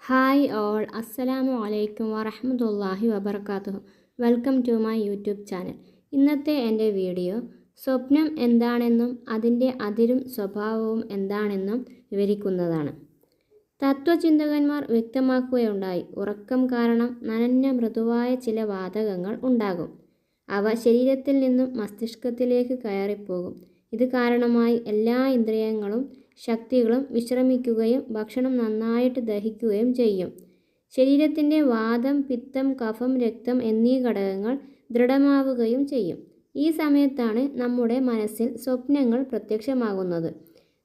Hi all, അസ്സലാമു അലൈക്കും വറഹ്മത്തുള്ളാഹി വബർക്കാത്തുഹു. Welcome to my YouTube channel. ഇന്നത്തെ എൻ്റെ വീഡിയോ സ്വപ്നം എന്താണെന്നും അതിൻ്റെ അതിരും സ്വഭാവവും എന്താണെന്നും വിവരിക്കുന്നതാണ്. തത്വചിന്തകന്മാർ വ്യക്തമാക്കുകയുണ്ടായി, ഉറക്കം കാരണം നനഞ്ഞ മൃദുവായ ചില വാതകങ്ങൾ ഉണ്ടാകും. അവ ശരീരത്തിൽ നിന്നും മസ്തിഷ്കത്തിലേക്ക് കയറിപ്പോകും. ഇത് കാരണമായി എല്ലാ ഇന്ദ്രിയങ്ങളും ശക്തികളും വിശ്രമിക്കുകയും ഭക്ഷണം നന്നായിട്ട് ദഹിക്കുകയും ചെയ്യും. ശരീരത്തിൻ്റെ വാതം, പിത്തം, കഫം, രക്തം എന്നീ ഘടകങ്ങൾ ദൃഢമാവുകയും ചെയ്യും. ഈ സമയത്താണ് നമ്മുടെ മനസ്സിൽ സ്വപ്നങ്ങൾ പ്രത്യക്ഷമാകുന്നത്.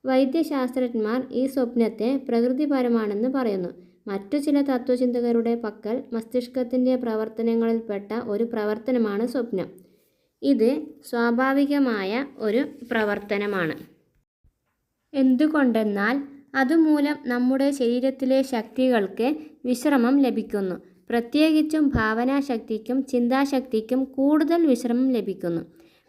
വൈദ്യശാസ്ത്രജ്ഞന്മാർ ഈ സ്വപ്നത്തെ പ്രകൃതിപരമാണെന്ന് പറയുന്നു. മറ്റു ചില തത്വചിന്തകരുടെ പക്കൽ മസ്തിഷ്കത്തിൻ്റെ പ്രവർത്തനങ്ങളിൽപ്പെട്ട ഒരു പ്രവർത്തനമാണ് സ്വപ്നം. ഇത് സ്വാഭാവികമായ ഒരു പ്രവർത്തനമാണ്. എന്തുകൊണ്ടെന്നാൽ അതുമൂലം നമ്മുടെ ശരീരത്തിലെ ശക്തികൾക്ക് വിശ്രമം ലഭിക്കുന്നു. പ്രത്യേകിച്ചും ഭാവനാശക്തിക്കും ചിന്താശക്തിക്കും കൂടുതൽ വിശ്രമം ലഭിക്കുന്നു.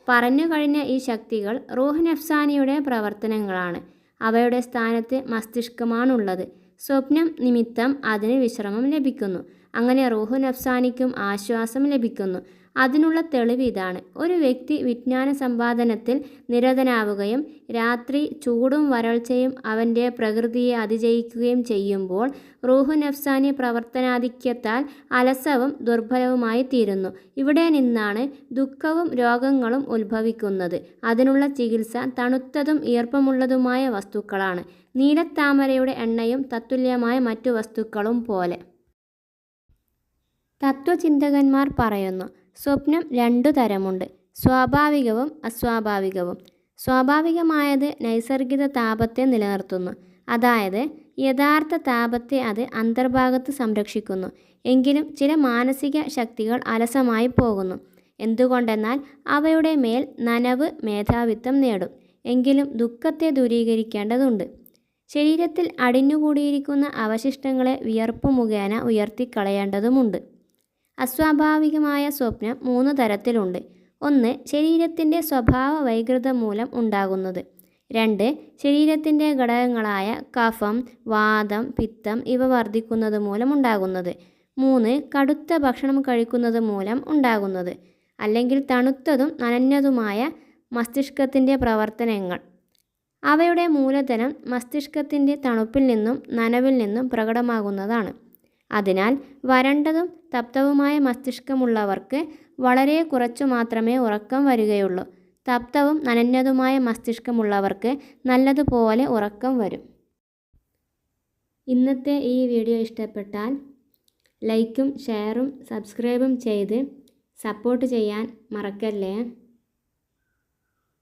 പറഞ്ഞു കഴിഞ്ഞ ഈ ശക്തികൾ റൂഹ് നഫ്സാനിയുടെ പ്രവർത്തനങ്ങളാണ്. അവയുടെ സ്ഥാനത്ത് മസ്തിഷ്കമാണുള്ളത്. സ്വപ്നം നിമിത്തം അതിന് വിശ്രമം ലഭിക്കുന്നു. അങ്ങനെ റൂഹ് നഫ്സാനിക്കും ആശ്വാസം ലഭിക്കുന്നു. അതിനുള്ള തെളിവ് ഇതാണ്. ഒരു വ്യക്തി വിജ്ഞാന സമ്പാദനത്തിൽ നിരതനാവുകയും രാത്രി ചൂടും വരൾച്ചയും അവൻ്റെ പ്രകൃതിയെ അതിജയിക്കുകയും ചെയ്യുമ്പോൾ റൂഹ് നഫ്സാനി പ്രവർത്തനാധിക്യത്താൽ അലസവും ദുർബലവുമായി തീരുന്നു. ഇവിടെ നിന്നാണ് ദുഃഖവും രോഗങ്ങളും ഉത്ഭവിക്കുന്നത്. അതിനുള്ള ചികിത്സ തണുത്തതും ഈർപ്പമുള്ളതുമായ വസ്തുക്കളാണ്. നീലത്താമരയുടെ എണ്ണയും തത്തുല്യമായ മറ്റു വസ്തുക്കളും പോലെ. തത്വചിന്തകന്മാർ പറയുന്നു, സ്വപ്നം രണ്ടു തരമുണ്ട്: സ്വാഭാവികവും അസ്വാഭാവികവും. സ്വാഭാവികമായത് നൈസർഗിക താപത്തെ നിലനിർത്തുന്നു. അതായത് യഥാർത്ഥ താപത്തെ അത് അന്തർഭാഗത്ത് സംരക്ഷിക്കുന്നു. എങ്കിലും ചില മാനസിക ശക്തികൾ അലസമായി പോകുന്നു. എന്തുകൊണ്ടെന്നാൽ അവയുടെ മേൽ നനവ് മേധാവിത്വം നേടും. എങ്കിലും ദുഃഖത്തെ ദൂരീകരിക്കേണ്ടതുണ്ട്. ശരീരത്തിൽ അടിഞ്ഞുകൂടിയിരിക്കുന്ന അവശിഷ്ടങ്ങളെ വിയർപ്പ് മുഖേന ഉയർത്തിക്കളയേണ്ടതുമുണ്ട്. അസ്വാഭാവികമായ സ്വപ്നം മൂന്ന് തരത്തിലുണ്ട്. ഒന്ന്, ശരീരത്തിൻ്റെ സ്വഭാവ വൈകൃതം മൂലം ഉണ്ടാകുന്നത്. രണ്ട്, ശരീരത്തിൻ്റെ ഘടകങ്ങളായ കഫം, വാതം, പിത്തം ഇവ വർദ്ധിക്കുന്നത് മൂലം ഉണ്ടാകുന്നത്. മൂന്ന്, കടുത്ത ഭക്ഷണം കഴിക്കുന്നത് മൂലം ഉണ്ടാകുന്നത്, അല്ലെങ്കിൽ തണുത്തതും നനഞ്ഞതുമായ മസ്തിഷ്കത്തിൻ്റെ പ്രവർത്തനങ്ങൾ. അവയുടെ മൂലധനം മസ്തിഷ്കത്തിൻ്റെ തണുപ്പിൽ നിന്നും നനവിൽ നിന്നും പ്രകടമാകുന്നതാണ്. അതിനാൽ വരണ്ടതും തപ്തവുമായ മസ്തിഷ്കമുള്ളവർക്ക് വളരെ കുറച്ചു മാത്രമേ ഉറക്കം വരികയുള്ളൂ. തപ്തവും നനഞ്ഞതുമായ മസ്തിഷ്കമുള്ളവർക്ക് നല്ലതുപോലെ ഉറക്കം വരും. ഇന്നത്തെ ഈ വീഡിയോ ഇഷ്ടപ്പെട്ടാൽ ലൈക്കും ഷെയറും സബ്സ്ക്രൈബും ചെയ്ത് സപ്പോർട്ട് ചെയ്യാൻ മറക്കല്ലേ.